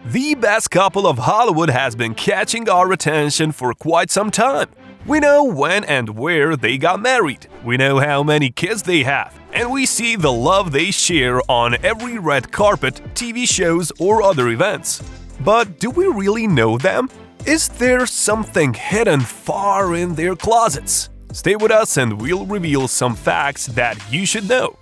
The best couple of Hollywood has been catching our attention for quite some time. We know when and where they got married, we know how many kids they have, and we see the love they share on every red carpet, TV shows, or other events. But do we really know them? Is there something hidden far in their closets? Stay with us and we'll reveal some facts that you should know.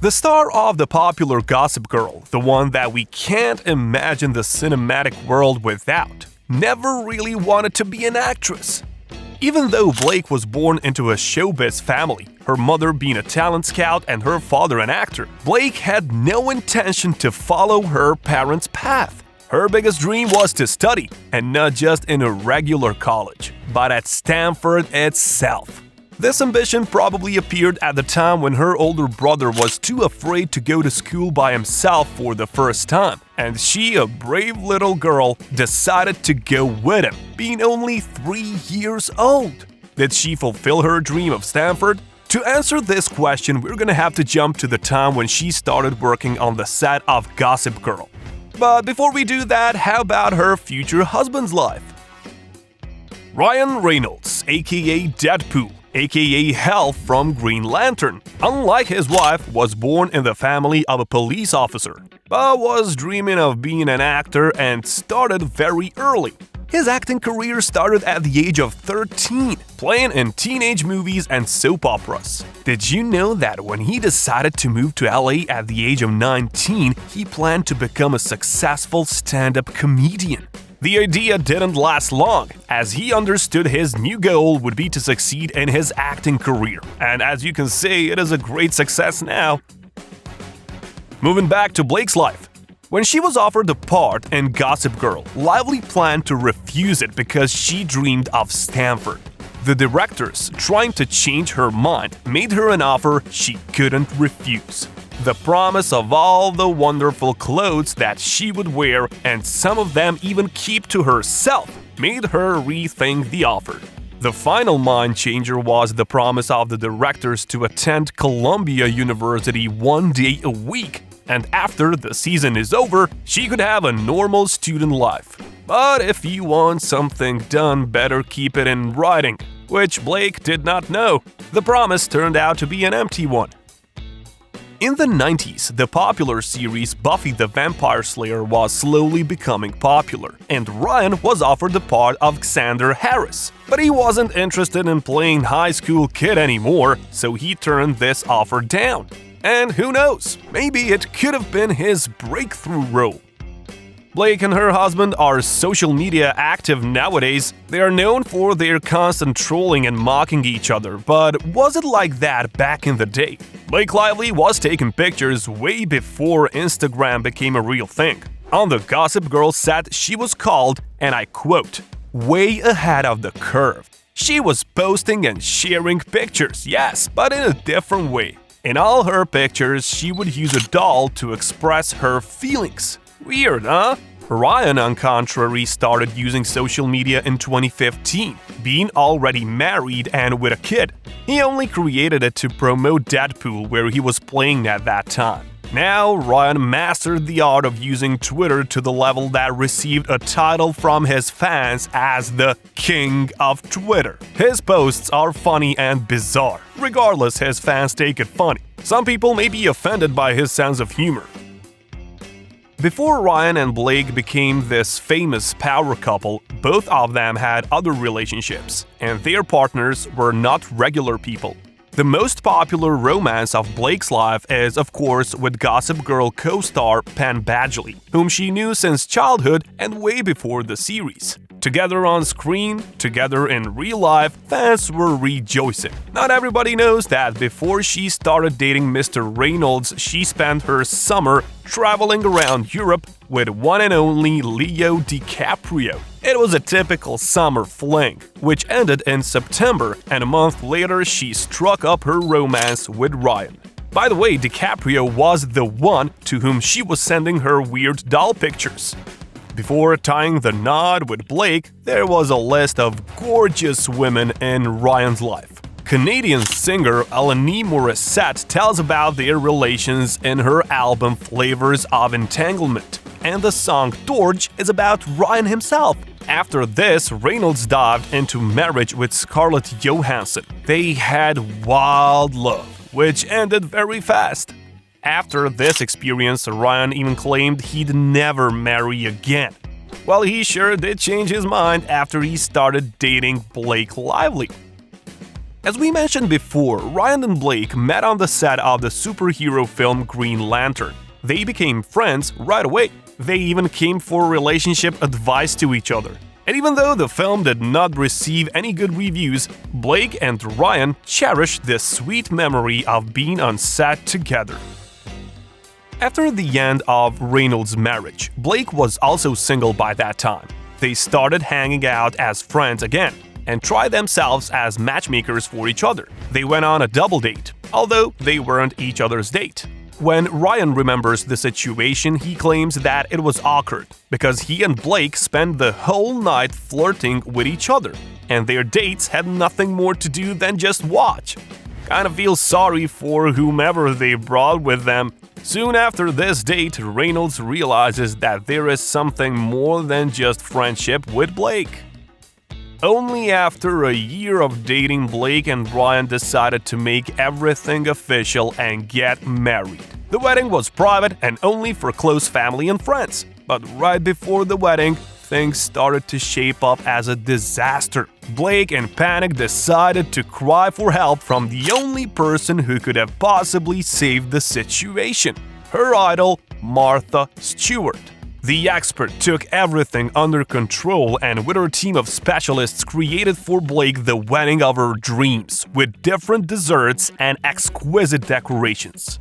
The star of the popular Gossip Girl, the one that we can't imagine the cinematic world without, never really wanted to be an actress. Even though Blake was born into a showbiz family, her mother being a talent scout and her father an actor, Blake had no intention to follow her parents' path. Her biggest dream was to study, and not just in a regular college, but at Stanford itself. This ambition probably appeared at the time when her older brother was too afraid to go to school by himself for the first time, and she, a brave little girl, decided to go with him, being only 3 years old. Did she fulfill her dream of Stanford? To answer this question, we're gonna have to jump to the time when she started working on the set of Gossip Girl. But before we do that, how about her future husband's life? Ryan Reynolds, aka Deadpool, aka Hal from Green Lantern, unlike his wife, was born in the family of a police officer, but was dreaming of being an actor and started very early. His acting career started at the age of 13, playing in teenage movies and soap operas. Did you know that when he decided to move to LA at the age of 19, he planned to become a successful stand-up comedian? The idea didn't last long, as he understood his new goal would be to succeed in his acting career, and as you can see, it is a great success now. Moving back to Blake's life. When she was offered the part in Gossip Girl, Lively planned to refuse it because she dreamed of Stanford. The directors, trying to change her mind, made her an offer she couldn't refuse. The promise of all the wonderful clothes that she would wear, and some of them even keep to herself, made her rethink the offer. The final mind changer was the promise of the directors to attend Columbia University 1 day a week, and after the season is over, she could have a normal student life. But if you want something done, better keep it in writing, which Blake did not know. The promise turned out to be an empty one. In the 90s, the popular series Buffy the Vampire Slayer was slowly becoming popular, and Ryan was offered the part of Xander Harris. But he wasn't interested in playing high school kid anymore, so he turned this offer down. And who knows, maybe it could have been his breakthrough role. Blake and her husband are social media active nowadays. They are known for their constant trolling and mocking each other, but was it like that back in the day? Blake Lively was taking pictures way before Instagram became a real thing. On the Gossip Girl set, she was called, and I quote, "way ahead of the curve." She was posting and sharing pictures, yes, but in a different way. In all her pictures, she would use a doll to express her feelings. Weird, huh? Ryan, on contrary, started using social media in 2015, being already married and with a kid. He only created it to promote Deadpool, where he was playing at that time. Now, Ryan mastered the art of using Twitter to the level that received a title from his fans as the King of Twitter. His posts are funny and bizarre. Regardless, his fans take it funny. Some people may be offended by his sense of humor. Before Ryan and Blake became this famous power couple, both of them had other relationships, and their partners were not regular people. The most popular romance of Blake's life is, of course, with Gossip Girl co-star Penn Badgley, whom she knew since childhood and way before the series. Together on screen, together in real life, fans were rejoicing. Not everybody knows that before she started dating Mr. Reynolds, she spent her summer traveling around Europe with one and only Leo DiCaprio. It was a typical summer fling, which ended in September, and a month later she struck up her romance with Ryan. By the way, DiCaprio was the one to whom she was sending her weird doll pictures. Before tying the knot with Blake, there was a list of gorgeous women in Ryan's life. Canadian singer Alanis Morissette tells about their relations in her album Flavors of Entanglement, and the song Torch is about Ryan himself. After this, Reynolds dived into marriage with Scarlett Johansson. They had wild love, which ended very fast. After this experience, Ryan even claimed he'd never marry again. Well, he sure did change his mind after he started dating Blake Lively. As we mentioned before, Ryan and Blake met on the set of the superhero film Green Lantern. They became friends right away. They even came for relationship advice to each other. And even though the film did not receive any good reviews, Blake and Ryan cherished this sweet memory of being on set together. After the end of Reynolds' marriage, Blake was also single by that time. They started hanging out as friends again and tried themselves as matchmakers for each other. They went on a double date, although they weren't each other's date. When Ryan remembers the situation, he claims that it was awkward because he and Blake spent the whole night flirting with each other, and their dates had nothing more to do than just watch. Kind of feel sorry for whomever they brought with them. Soon after this date, Reynolds realizes that there is something more than just friendship with Blake. Only after a year of dating, Blake and Ryan decided to make everything official and get married. The wedding was private and only for close family and friends. But right before the wedding, things started to shape up as a disaster. Blake, in panic, decided to cry for help from the only person who could have possibly saved the situation: her idol, Martha Stewart. The expert took everything under control and with her team of specialists created for Blake the wedding of her dreams, with different desserts and exquisite decorations.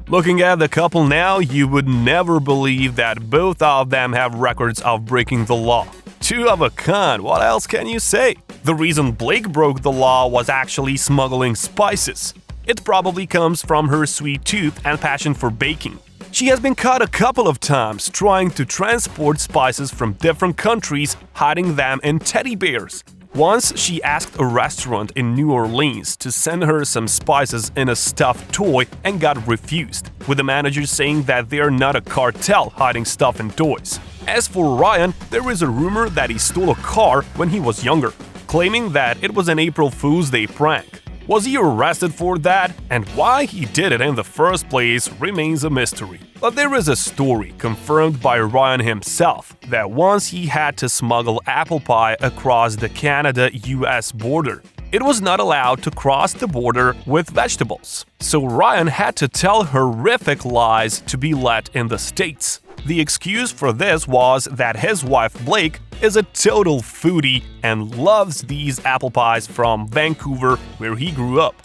Looking at the couple now, you would never believe that both of them have records of breaking the law. Two of a kind, what else can you say? The reason Blake broke the law was actually smuggling spices. It probably comes from her sweet tooth and passion for baking. She has been caught a couple of times trying to transport spices from different countries, hiding them in teddy bears. Once, she asked a restaurant in New Orleans to send her some spices in a stuffed toy and got refused, with the manager saying that they are not a cartel hiding stuff in toys. As for Ryan, there is a rumor that he stole a car when he was younger, claiming that it was an April Fool's Day prank. Was he arrested for that? And why he did it in the first place remains a mystery. But there is a story, confirmed by Ryan himself, that once he had to smuggle apple pie across the Canada-US border. It was not allowed to cross the border with vegetables, so Ryan had to tell horrific lies to be let in the States. The excuse for this was that his wife Blake is a total foodie and loves these apple pies from Vancouver, where he grew up.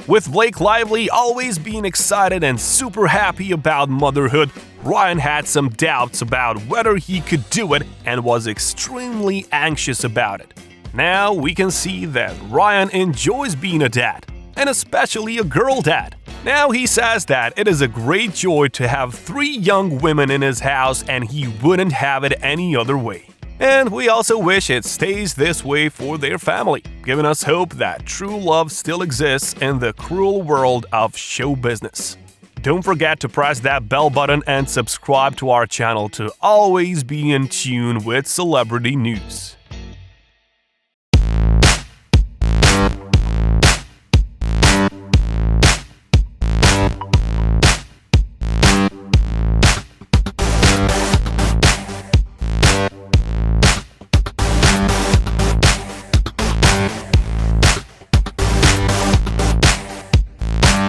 With Blake Lively always being excited and super happy about motherhood, Ryan had some doubts about whether he could do it and was extremely anxious about it. Now we can see that Ryan enjoys being a dad, and especially a girl dad. Now he says that it is a great joy to have 3 young women in his house and he wouldn't have it any other way. And we also wish it stays this way for their family, giving us hope that true love still exists in the cruel world of show business. Don't forget to press that bell button and subscribe to our channel to always be in tune with celebrity news.